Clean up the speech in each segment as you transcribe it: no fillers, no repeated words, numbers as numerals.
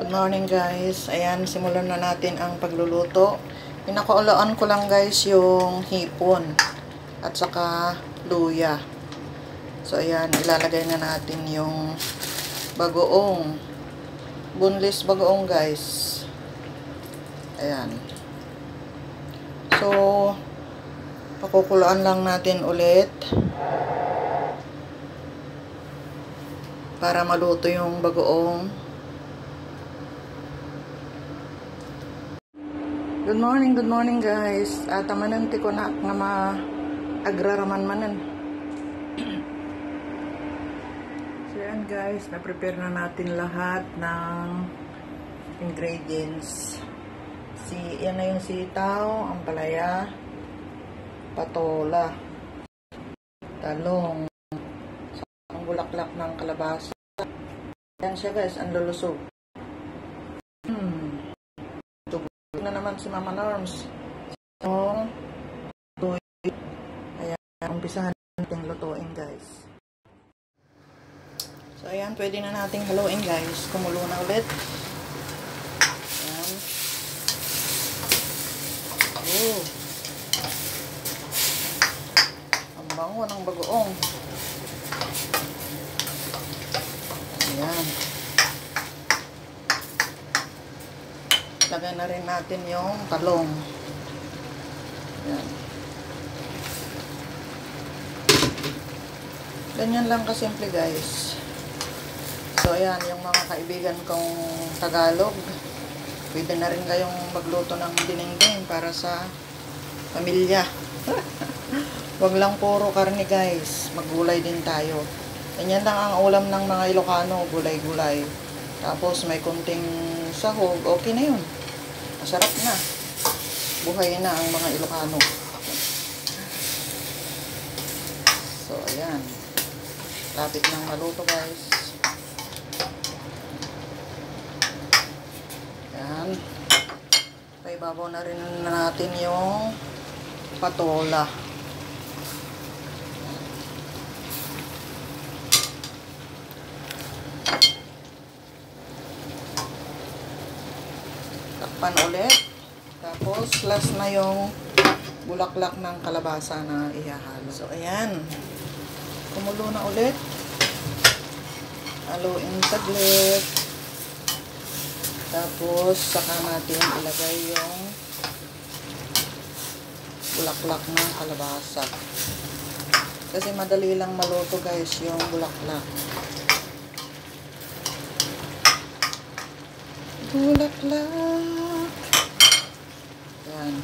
Good morning guys. Ayan, simulan na natin ang pagluluto. Pinakaulaan ko lang guys yung hipon at saka luya. So ayan, ilalagay na natin yung bagoong. Boneless bagoong guys. Ayan. So, pakukuluan lang natin ulit para maluto yung bagoong. Good morning guys. Tamananti ko na nga ma-agraraman-manan. So yan guys, na-prepare na natin lahat ng ingredients. Yan na yung sitaw, ampalaya, patola, talong, ang bulaklak ng kalabasa. Yan siya guys, ang lulusog. Na naman si Mama Norms. So, ayan, umpisahan natin lutuin guys. So, ayan, pwede na nating haluin guys. Kumulo na ulit. Ayan. Oh. Ang bango ng bagoong. Ayan. Lagyan na rin natin yung talong. Ayan. Ganyan lang kasimple guys. So ayan, yung mga kaibigan kong Tagalog, pwede na rin kayong magluto ng dinengdeng para sa pamilya. Wag lang puro karne guys, maggulay din tayo. Ganyan lang ang ulam ng mga Ilocano, gulay-gulay. Tapos may kunting sahog, okay na yun. Masarap na. Buhay na ang mga Ilocano. So, ayan. Lapit ng maluto, guys. Ayan. Paibabaw na rin natin yung patola. Takpan ulit. Tapos, last na yung bulaklak ng kalabasa na ihahalo. So, ayan. Kumulo na ulit. Haluin saglit. Tapos, saka natin ilagay yung bulaklak ng kalabasa. Kasi madali lang maluto guys yung bulaklak. Bulaklak. Ayan.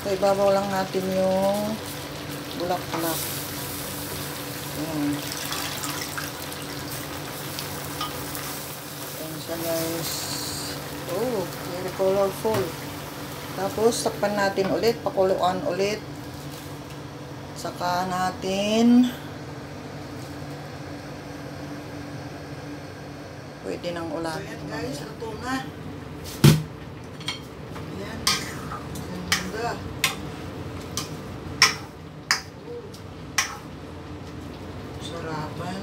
So, ibabaw lang natin yung bulaklak. Ayan. Ayan siya guys. Oh, very colorful. Tapos, takpan natin ulit. Pakuluan ulit. Saka natin pwede nang ulan. So, yan guys, luto na. Ayan. Ganda. Sarapan.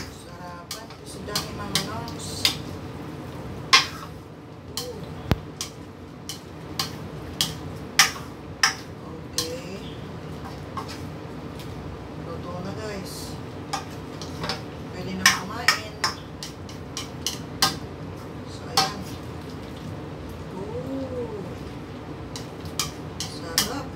Sarapan. Kasi dami mga noms. Okay. Luto na guys. Pwede na kumain. So, ayan. Ooh. Sarap.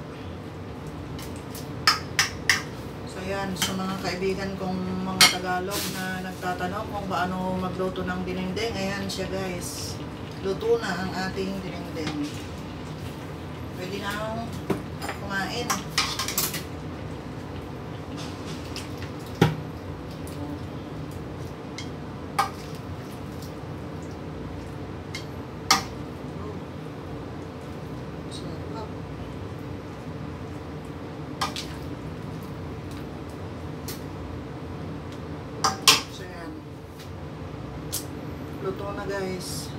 So, ayan. Sa mga kaibigan kong mga Tagalog na nagtatanong kung paano magluto ng dinengdeng, ayan siya guys. Luto na ang ating dinengdeng. Pwede na kumain. Luto na guys.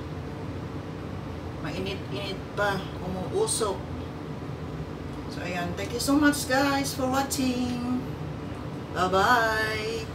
Mainit-init pa. Umuusok. So ayan. Thank you so much guys for watching. Bye-bye.